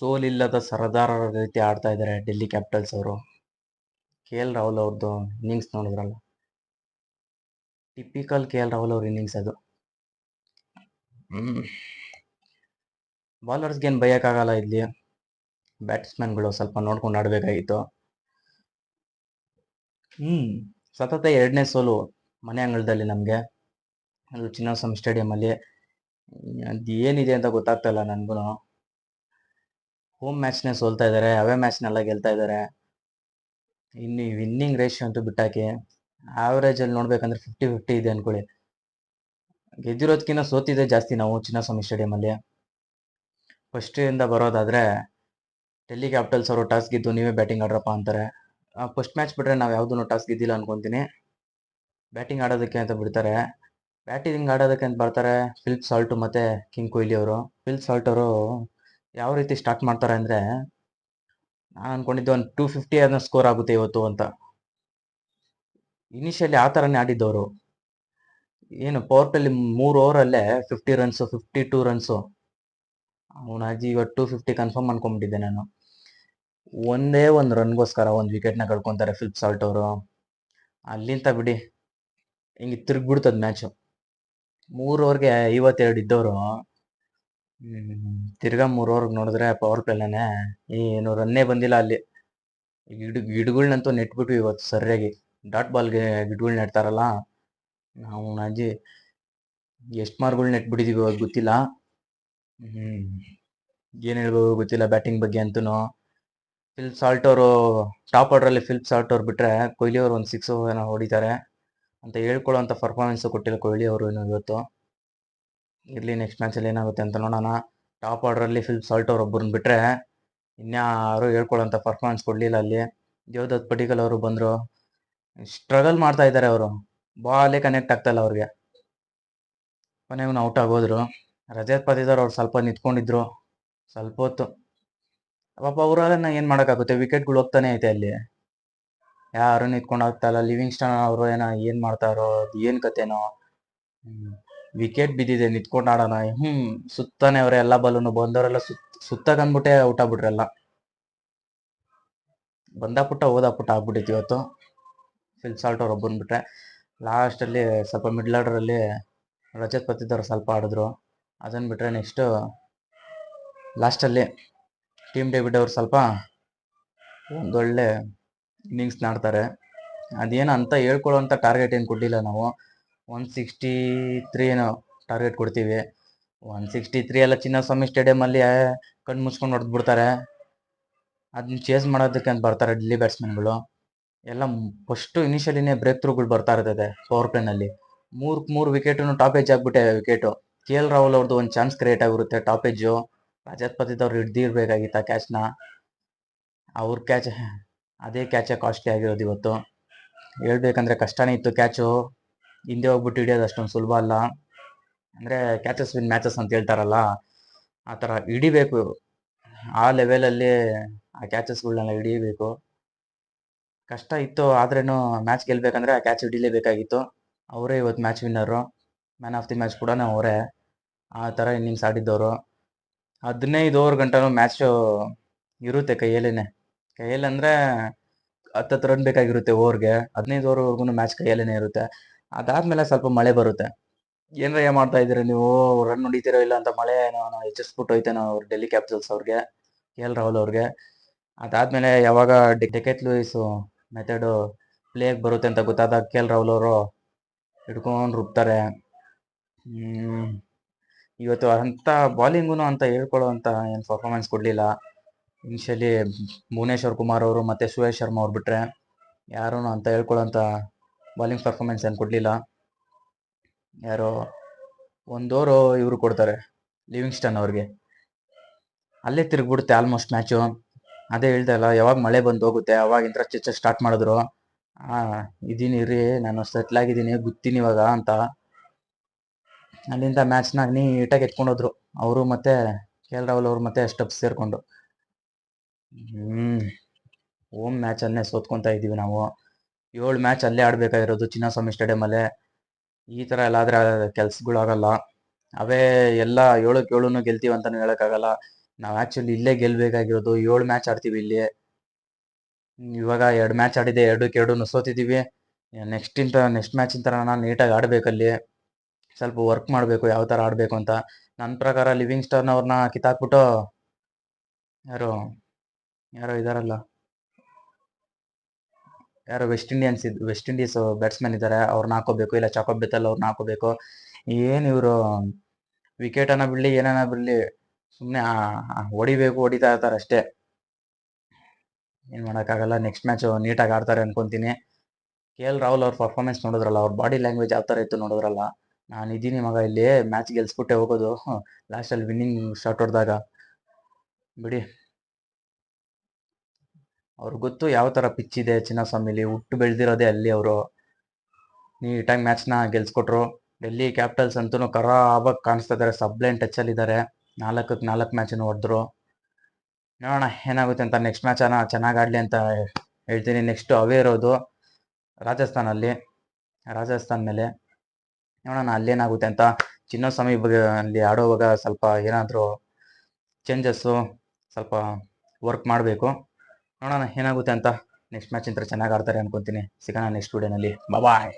ಸೋಲಿಲ್ಲದ ಸರದಾರರ ರೀತಿ ಆಡ್ತಾ ಇದ್ದಾರೆ ಡೆಲ್ಲಿ ಕ್ಯಾಪಿಟಲ್ಸ್ ಅವರು. KL ರಾಹುಲ್ ಅವ್ರದ್ದು ಇನ್ನಿಂಗ್ಸ್ ನೋಡಿದ್ರಲ್ಲ, ಟಿಪಿಕಲ್ KL ರಾಹುಲ್ ಅವ್ರ ಇನ್ನಿಂಗ್ಸ್ ಅದು. ಬಾಲರ್ಸ್ಗೆ ಏನು ಬೈಯಕ್ಕಾಗಲ್ಲ ಇಲ್ಲಿ. ಬ್ಯಾಟ್ಸ್ಮನ್ಗಳು ಸ್ವಲ್ಪ ನೋಡ್ಕೊಂಡು ಆಡಬೇಕಾಗಿತ್ತು. ಸತತ 2ನೇ ಸೋಲು ಮನೆ ಅಂಗಳದಲ್ಲಿ ನಮಗೆ, ಅದು ಚಿನ್ನಸ್ವಾಮಿ ಸ್ಟೇಡಿಯಂ ಅಲ್ಲಿ. ಅದು ಏನಿದೆ ಅಂತ ಗೊತ್ತಾಗ್ತಾ ಇಲ್ಲ ನನಗೂ. ಹೋಮ್ ಮ್ಯಾಚ್ನೇ ಸೋಲ್ತಾ ಇದ್ದಾರೆ, ಅವೇ ಮ್ಯಾಚ್ನೆಲ್ಲ ಗೆಲ್ತಾ ಇದ್ದಾರೆ. ಇನ್ನು ವಿನ್ನಿಂಗ್ ರೇಷಿಯೋ ಅಂತೂ ಬಿಟ್ಟಾಕಿ, ಆವ್ರೇಜಲ್ಲಿ ನೋಡ್ಬೇಕಂದ್ರೆ 50-50 ಇದೆ ಅನ್ಕೊಳ್ಳಿ. ಗೆದ್ದಿರೋದಕ್ಕಿಂತ ಸೋತಿದೆ ಜಾಸ್ತಿ ನಾವು ಚಿನ್ನಸ್ವಾಮಿ ಸ್ಟೇಡಿಯಂ ಅಲ್ಲಿ. ಫಸ್ಟಿಂದ ಬರೋದಾದ್ರೆ ಡೆಲ್ಲಿ ಕ್ಯಾಪಿಟಲ್ಸ್ ಅವರು ಟಾಸ್ ಗೆದ್ದು ನೀವೇ ಬ್ಯಾಟಿಂಗ್ ಆಡ್ರಪ್ಪ ಅಂತಾರೆ. ಫಸ್ಟ್ ಮ್ಯಾಚ್ ಬಿಟ್ರೆ ನಾವು ಯಾವುದೂ ಟಾಸ್ ಗೆದ್ದಿಲ್ಲ ಅನ್ಕೊಂತೀನಿ. ಬ್ಯಾಟಿಂಗ್ ಆಡೋದಕ್ಕೆ ಅಂತ ಬಿಡ್ತಾರೆ. ಬ್ಯಾಟಿಂಗ್ ಆಡೋದಕ್ಕೆ ಅಂತ ಬರ್ತಾರೆ ಫಿಲಿಪ್ ಸಾಲ್ಟ್ ಮತ್ತೆ ಕಿಂಗ್ ಕೊಹ್ಲಿ ಅವರು. ಫಿಲಿಪ್ ಸಾಲ್ಟ್ ಅವರು ಯಾವ ರೀತಿ ಸ್ಟಾರ್ಟ್ ಮಾಡ್ತಾರೆ ಅಂದರೆ, ನಾನು ಅನ್ಕೊಂಡಿದ್ದೆ ಒಂದು 250 ಅನ್ನೋ ಸ್ಕೋರ್ ಆಗುತ್ತೆ ಇವತ್ತು ಅಂತ. ಇನಿಷಿಯಲಿ ಆ ಥರನೇ ಆಡಿದ್ದವರು. ಏನು ಪವರ್ ಪ್ಲೇಲಿ 3 ಓವರಲ್ಲೇ 50 ರನ್ಸು, 52 ರನ್ಸು. ಅವನಾಗಿ ಇವತ್ತು 250 ಕನ್ಫರ್ಮ್ ಅನ್ಕೊಂಡ್ಬಿಟ್ಟಿದ್ದೆ ನಾನು. ಒಂದೇ ಒಂದು ರನ್ಗೋಸ್ಕರ ಒಂದು ವಿಕೆಟ್ನ ಕಳ್ಕೊತಾರೆ ಫಿಲಿಪ್ ಸಾಲ್ಟ್ ಅವರು. ಅಲ್ಲಿಂದ ಬಿಡಿ ಹಿಂಗೆ ತಿರುಗ್ಬಿಡ್ತದ ಮ್ಯಾಚು. 3 ಓವರ್ಗೆ 52 ಇದ್ದವರು ತಿರ್ಗಾ 3 ಓವರ್ಗೆ ನೋಡಿದ್ರೆ ಪವರ್ ಪ್ಲೇನೇ ಏನು ರನ್ನೇ ಬಂದಿಲ್ಲ ಅಲ್ಲಿ. ಗಿಡಗಳ್ನಂತೂ ನೆಟ್ಬಿಟ್ವಿ ಇವತ್ತು ಸರಿಯಾಗಿ. ಡಾಟ್ ಬಾಲ್ಗೆ ಗಿಡಗಳು ನೆಡ್ತಾರಲ್ಲ, ನಾವು ಅಜ್ಜಿ ಎಷ್ಟು ಮಾರ್ಗಳು ನೆಟ್ಬಿಟ್ಟಿದೀವಿ ಇವತ್ತು ಗೊತ್ತಿಲ್ಲ. ಏನು ಹೇಳ್ಬೋದು ಗೊತ್ತಿಲ್ಲ ಬ್ಯಾಟಿಂಗ್ ಬಗ್ಗೆ ಅಂತೂ. ಫಿಲಿಪ್ ಸಾಲ್ಟ್ ಅವರು ಟಾಪ್ ಆರ್ಡ್ರಲ್ಲಿ ಫಿಲಿಪ್ ಸಾಲ್ಟ್ ಅವ್ರು ಬಿಟ್ಟರೆ ಕೊಹ್ಲಿ ಅವರು ಒಂದು 6 ಏನೋ ಹೊಡಿತಾರೆ ಅಂತ ಹೇಳ್ಕೊಳ್ಳೋಂಥ ಪರ್ಫಾರ್ಮೆನ್ಸು ಕೊಟ್ಟಿಲ್ಲ ಕೊಹ್ಲಿ ಅವರು ಇವತ್ತು. ಇರಲಿ, ನೆಕ್ಸ್ಟ್ ಮ್ಯಾಚಲ್ಲಿ ಏನಾಗುತ್ತೆ ಅಂತ ನೋಡೋಣ. ಟಾಪ್ ಆರ್ಡ್ರಲ್ಲಿ ಫಿಲಿಪ್ ಸಾಲ್ಟ್ ಅವ್ರು ಒಬ್ಬರನ್ನ ಬಿಟ್ಟರೆ ಇನ್ಯಾರು ಹೇಳ್ಕೊಳ್ಳೋಂಥ ಪರ್ಫಾರ್ಮೆನ್ಸ್ ಕೊಡಲಿಲ್ಲ ಅಲ್ಲಿ. ದೇವದತ್ ಪಡಿಕ್ಕಲ್ ಅವರು ಬಂದರು, ಸ್ಟ್ರಗಲ್ ಮಾಡ್ತಾ ಇದ್ದಾರೆ ಅವರು. ಬಾಲೇ ಕನೆಕ್ಟ್ ಆಗ್ತಾ ಇಲ್ಲ ಅವ್ರಿಗೆ. ಕೊನೆಗೂ ಔಟ್ ಆಗೋದ್ರು. ರಜತ್ ಪತಿದಾರ್ ಅವ್ರು ಸ್ವಲ್ಪ ನಿಂತ್ಕೊಂಡಿದ್ರು ಸ್ವಲ್ಪ ಹೊತ್ತು. ಪಾಪ ಅವರನ್ನ ಏನು ಮಾಡೋಕ್ಕಾಗುತ್ತೆ, ವಿಕೆಟ್ಗಳು ಹೋಗ್ತಾನೆ ಐತೆ ಅಲ್ಲಿ. ಯಾರು ನಿಂತ್ಕೊಂಡು ಆಗ್ತಾ ಇಲ್ಲ. ಲಿವಿಂಗ್ಸ್ಟನ್ ಅವರು ಏನು ಮಾಡ್ತಾರೋ, ಏನು ಕತೆನೋ. ವಿಕೆಟ್ ಬಿದ್ದಿದೆ, ನಿಂತ್ಕೊಂಡು ಆಡೋಣ. ಸುತ್ತಾನೆ ಅವರೇ ಎಲ್ಲ ಬಾಲನ್ನು. ಬಂದವರೆಲ್ಲ ಸುತ್ತಾಗಂದ್ಬಿಟ್ಟೆ ಔಟ್ ಆಗ್ಬಿಟ್ರೆಲ್ಲ. ಬಂದ ಪುಟ್ಟ ಹೋದ ಪುಟ್ಟ ಆಗ್ಬಿಟ್ಟಿತ್ತು ಇವತ್ತು. ಫಿಲಿಪ್ ಸಾಲ್ಟ್ ಅವ್ರು ಒಬ್ಬರನ್ನ ಬಿಟ್ರೆ ಲಾಸ್ಟಲ್ಲಿ ಸ್ವಲ್ಪ ಮಿಡ್ಲ್ ಆರ್ಡರಲ್ಲಿ ರಜತ್ ಪತಿದಾರ್ ಸ್ವಲ್ಪ ಆಡಿದ್ರು. ಅದನ್ನು ಬಿಟ್ಟರೆ ನೆಕ್ಸ್ಟು ಲಾಸ್ಟಲ್ಲಿ ಟೀಮ್ ಡೇವಿಡ್ ಅವ್ರು ಸ್ವಲ್ಪ ಒಂದೊಳ್ಳೆ ಇನ್ನಿಂಗ್ಸ್ ಆಡ್ತಾರೆ. ಅದೇನು ಅಂತ ಹೇಳ್ಕೊಳ್ಳೋಂಥ ಟಾರ್ಗೆಟ್ ಏನು ಕೊಡಲಿಲ್ಲ ನಾವು. 163 ಏನೋ ಟಾರ್ಗೆಟ್ ಕೊಡ್ತೀವಿ. 163 ಎಲ್ಲ ಚಿನ್ನಸ್ವಾಮಿ ಸ್ಟೇಡಿಯಮಲ್ಲಿ ಕಣ್ಣು ಮುಚ್ಕೊಂಡು ಹೊಡೆದ್ಬಿಡ್ತಾರೆ. ಅದನ್ನ ಚೇಸ್ ಮಾಡೋದಕ್ಕೆ ಅಂತ ಬರ್ತಾರೆ ಡೆಲ್ಲಿ ಬ್ಯಾಟ್ಸ್ಮನ್ಗಳು ಎಲ್ಲ. ಫಸ್ಟು ಇನಿಷಿಯಲಿನೇ ಬ್ರೇಕ್ ಥ್ರೂಗಳು ಬರ್ತಾ ಇರ್ತದೆ ಪವರ್ ಪ್ಲೇನಲ್ಲಿ. 3 ವಿಕೆಟನ್ನು ಟಾಪ್ ಏಜ್ ಆಗಿಬಿಟ್ಟೆ ವಿಕೆಟು. KL ರಾಹುಲ್ ಅವ್ರದ್ದು ಒಂದು ಚಾನ್ಸ್ ಕ್ರಿಯೇಟ್ ಆಗಿರುತ್ತೆ ಟಾಪ್ ಏಜು. ರಜತ್ ಪತಿದಾರ್ ಹಿಡ್ದಿರ್ಬೇಕಾಗಿತ್ತು ಆ ಕ್ಯಾಚ್ನ. ಅವ್ರ ಕ್ಯಾಚ್, ಅದೇ ಕ್ಯಾಚೇ ಕಾಸ್ಟ್ಲಿ ಆಗಿರೋದು ಇವತ್ತು. ಹೇಳ್ಬೇಕಂದ್ರೆ ಕಷ್ಟನೇ ಇತ್ತು ಕ್ಯಾಚು. ಹಿಂದೆ ಹೋಗ್ಬಿಟ್ಟು ಹಿಡಿಯೋದು ಅಷ್ಟೊಂದು ಸುಲಭ ಅಲ್ಲ. ಅಂದರೆ ಕ್ಯಾಚಸ್ ವಿನ್ ಮ್ಯಾಚಸ್ ಅಂತ ಹೇಳ್ತಾರಲ್ಲ, ಆ ಥರ ಹಿಡಿಬೇಕು. ಆ ಲೆವೆಲಲ್ಲಿ ಆ ಕ್ಯಾಚಸ್ಗಳನ್ನೆಲ್ಲ ಹಿಡಿಯಬೇಕು. ಕಷ್ಟ ಇತ್ತು. ಆದ್ರೇನು ಮ್ಯಾಚ್ ಗೆಲ್ಬೇಕಂದ್ರೆ ಆ ಕ್ಯಾಚ್ ಹಿಡಿಲೇಬೇಕಾಗಿತ್ತು. ಅವರೇ ಇವತ್ತು match winner. Man of the match ಕೂಡ ಅವರೇ. ಆ ಥರ ಇನ್ನಿಂಗ್ಸ್ ಆಡಿದ್ದವರು. 15 ಓವರ್ ಗಂಟನೂ ಮ್ಯಾಚು ಇರುತ್ತೆ ಕೈಯಲ್ಲೇ. ಅಂದರೆ 10 ರನ್ ಬೇಕಾಗಿರುತ್ತೆ ಓವರ್ಗೆ. 15 ಓವರ್ವರೆಗೂ ಮ್ಯಾಚ್ ಕೈಯಲ್ಲೇ ಇರುತ್ತೆ. ಅದಾದಮೇಲೆ ಸ್ವಲ್ಪ ಮಳೆ ಬರುತ್ತೆ. ಏನರೇ ಮಾಡ್ತಾ ಇದ್ದೀರಾ ನೀವು, ರನ್ ಹೊಡಿತೀರೋ ಇಲ್ಲ ಅಂತ ಮಳೆ ಹೆಚ್ಚಿಸ್ಬಿಟ್ಟು ಹೋಯ್ತೆ ನಾವು ಡೆಲ್ಲಿ ಕ್ಯಾಪಿಟಲ್ಸ್ ಅವ್ರಿಗೆ, KL ರಾಹುಲ್ ಅವ್ರಿಗೆ. ಅದಾದಮೇಲೆ ಯಾವಾಗ ಡೆಕೆತ್ ಲೂಯಿಸು ಮೆಥಡು ಪ್ಲೇಗೆ ಬರುತ್ತೆ ಅಂತ ಗೊತ್ತಾದಾಗ KL ರಾಹುಲ್ ಅವರು ಹಿಡ್ಕೊಂಡು ರುಬ್ತಾರೆ. ಇವತ್ತು ಅಂಥ ಬಾಲಿಂಗೂ ಅಂತ ಹೇಳ್ಕೊಳ್ಳೋ ಅಂತ ಏನು ಪರ್ಫಾರ್ಮೆನ್ಸ್ ಕೊಡಲಿಲ್ಲ. ಇನಿಷಿಯಲಿ ಭುವನೇಶ್ವರ್ ಕುಮಾರ್ ಅವರು ಮತ್ತು ಸುರೇಶ್ ಶರ್ಮಾ ಅವ್ರು ಬಿಟ್ಟರೆ ಯಾರೂ ಅಂತ ಹೇಳ್ಕೊಳ್ಳೋಂಥ ಬಾಲಿಂಗ್ ಪರ್ಫಾರ್ಮೆನ್ಸ್ ಏನು ಕೊಡಲಿಲ್ಲ. ಯಾರೋ 1 ಓವರು ಇವರು ಕೊಡ್ತಾರೆ ಲಿವಿಂಗ್ಸ್ಟನ್ ಅವ್ರಿಗೆ. ಅಲ್ಲೇ ತಿರುಗ್ಬಿಡುತ್ತೆ ಆಲ್ಮೋಸ್ಟ್ ಮ್ಯಾಚು. ಅದೇ ಹೇಳ್ತಾ ಇಲ್ಲ, ಯಾವಾಗ ಮಳೆ ಬಂದು ಹೋಗುತ್ತೆ ಅವಾಗ ಇಂಟ್ರೆಸ್ಟ್ ಸ್ಟಾರ್ಟ್ ಮಾಡಿದ್ರು. ಇದೀನಿ ರೀ, ನಾನು ಸೆಟ್ಲ್ ಆಗಿದ್ದೀನಿ, ಗೊತ್ತೀನಿ ಇವಾಗ ಅಂತ. ಅಲ್ಲಿಂದ ಮ್ಯಾಚ್ನ ನೀಟಾಗಿ ಎತ್ಕೊಂಡೋದ್ರು ಅವರು ಮತ್ತು KL ರಾಹುಲ್ ಅವರು ಮತ್ತು ಸ್ಟಬ್ಸ್ ಸೇರಿಕೊಂಡು. ಹೋಮ್ ಮ್ಯಾಚನ್ನೇ ಸೋತ್ಕೊತಾ ಇದ್ದೀವಿ ನಾವು. 7 ಮ್ಯಾಚ್ ಅಲ್ಲೇ ಆಡಬೇಕಾಗಿರೋದು ಚಿನ್ನಸ್ವಾಮಿ ಸ್ಟೇಡಿಯಮಲ್ಲೇ. ಈ ಥರ ಎಲ್ಲ ಆದರೆ ಕೆಲಸಗಳಾಗಲ್ಲ. ಅವೇ ಎಲ್ಲ 7ಕ್ಕೆ 7 ಗೆಲ್ತೀವಿ ಅಂತಲೂ ಹೇಳೋಕ್ಕಾಗಲ್ಲ. ನಾವು ಆ್ಯಕ್ಚುಲಿ ಇಲ್ಲೇ ಗೆಲ್ಲಬೇಕಾಗಿರೋದು. 7 ಮ್ಯಾಚ್ ಆಡ್ತೀವಿ ಇಲ್ಲಿ. ಇವಾಗ 2 ಮ್ಯಾಚ್ ಆಡಿದೆ, 2-2 ಸೋತಿದ್ದೀವಿ. ನೆಕ್ಸ್ಟ್ ಮ್ಯಾಚಿನ ಥರ ನಾನು ನೀಟಾಗಿ ಆಡಬೇಕಲ್ಲಿ. ಸ್ವಲ್ಪ ವರ್ಕ್ ಮಾಡಬೇಕು ಯಾವ ಥರ ಆಡಬೇಕು ಅಂತ. ನನ್ನ ಪ್ರಕಾರ ಲಿವಿಂಗ್ ಸ್ಟೋನ್ ಅವ್ರನ್ನ ಕಿತ್ತಾಕ್ಬಿಟ್ಟು ಯಾರು ಯಾರೋ ಇದಾರಲ್ಲ, ಯಾರೋ ವೆಸ್ಟ್ ಇಂಡೀಸ್ ಬ್ಯಾಟ್ಸ್ಮನ್ ಇದ್ದಾರೆ, ಅವ್ರನ್ನ ಹಾಕೋಬೇಕು. ಇಲ್ಲ ಚಾಕೋ ಬೆತ್ತಲ್ ಅವ್ರನ್ನ ಹಾಕೋಬೇಕು. ಏನು ಇವರು ವಿಕೆಟನ್ನ ಬಿಡಲಿ ಏನನ್ನ ಬಿಡಲಿ, ಸುಮ್ಮನೆ ಹೊಡಿತಾ ಇರ್ತಾರೆ ಅಷ್ಟೇ. ಏನು ಮಾಡೋಕ್ಕಾಗಲ್ಲ. ನೆಕ್ಸ್ಟ್ ಮ್ಯಾಚು ನೀಟಾಗಿ ಆಡ್ತಾರೆ ಅನ್ಕೊಂತೀನಿ. KL ರಾಹುಲ್ ಅವ್ರ ಪರ್ಫಾರ್ಮೆನ್ಸ್ ನೋಡಿದ್ರಲ್ಲ, ಅವ್ರ ಬಾಡಿ ಲ್ಯಾಂಗ್ವೇಜ್ ಯಾವ ಥರ ಇತ್ತು ನೋಡಿದ್ರಲ್ಲ. ನಾನು ಇದ್ದೀನಿ ಮಗ, ಇಲ್ಲಿ ಮ್ಯಾಚ್ ಗೆಲ್ಸ್ಬಿಟ್ಟೆ ಹೋಗೋದು. ಲಾಸ್ಟಲ್ಲಿ ವಿನ್ನಿಂಗ್ ಶಾಟ್ ಹೊಡೆದಾಗ ಬಿಡಿ. ಅವ್ರಿಗೆ ಗೊತ್ತು ಯಾವ ಥರ ಪಿಚ್ ಇದೆ ಚಿನ್ನಸ್ವಾಮಿಲಿ. ಹುಟ್ಟು ಬೆಳೆದಿರೋದೇ ಅಲ್ಲಿ ಅವರು. ನೀಟಾಗಿ ಮ್ಯಾಚ್ನ ಗೆಲ್ಸ್ಕೊಟ್ರು. ಡೆಲ್ಲಿ ಕ್ಯಾಪಿಟಲ್ಸ್ ಅಂತೂ ಕರಾಬಾಗಿ ಕಾಣಿಸ್ತಾ ಇದ್ದಾರೆ. ಸಬ್ಲೈನ್ ಟಚ್ಚಲ್ಲಿದ್ದಾರೆ. 4-4 ಮ್ಯಾಚನ್ನು ಹೊಡೆದ್ರು. ನೋಡೋಣ ಏನಾಗುತ್ತೆ ಅಂತ. ನೆಕ್ಸ್ಟ್ ಮ್ಯಾಚನ್ನು ಚೆನ್ನಾಗಿ ಆಡಲಿ ಅಂತ ಹೇಳ್ತೀನಿ. ನೆಕ್ಸ್ಟ್ ಅವೇ ಇರೋದು ರಾಜಸ್ಥಾನ್ ಮೇಲೆ. ನೋಡೋಣ ಅಲ್ಲೇನಾಗುತ್ತೆ ಅಂತ. ಚಿನ್ನಸ್ವಾಮಿ ಬಗ್ಗೆ ಅಲ್ಲಿ ಆಡೋವಾಗ ಸ್ವಲ್ಪ ಏನಾದರೂ ಚೇಂಜಸ್ಸು, ಸ್ವಲ್ಪ ವರ್ಕ್ ಮಾಡಬೇಕು. ನೋಡೋಣ ಏನಾಗುತ್ತೆ ಅಂತ. ನೆಕ್ಸ್ಟ್ ಮ್ಯಾಚ್ ಇಂತ ಚೆನ್ನಾಗಿ ಆಡ್ತಾರೆ ಅನ್ಕೊತೀನಿ. ಸಿಗೋಣ ನೆಕ್ಸ್ಟ್ ವಿಡಿಯೋನಲ್ಲಿ. ಬಾಯ್.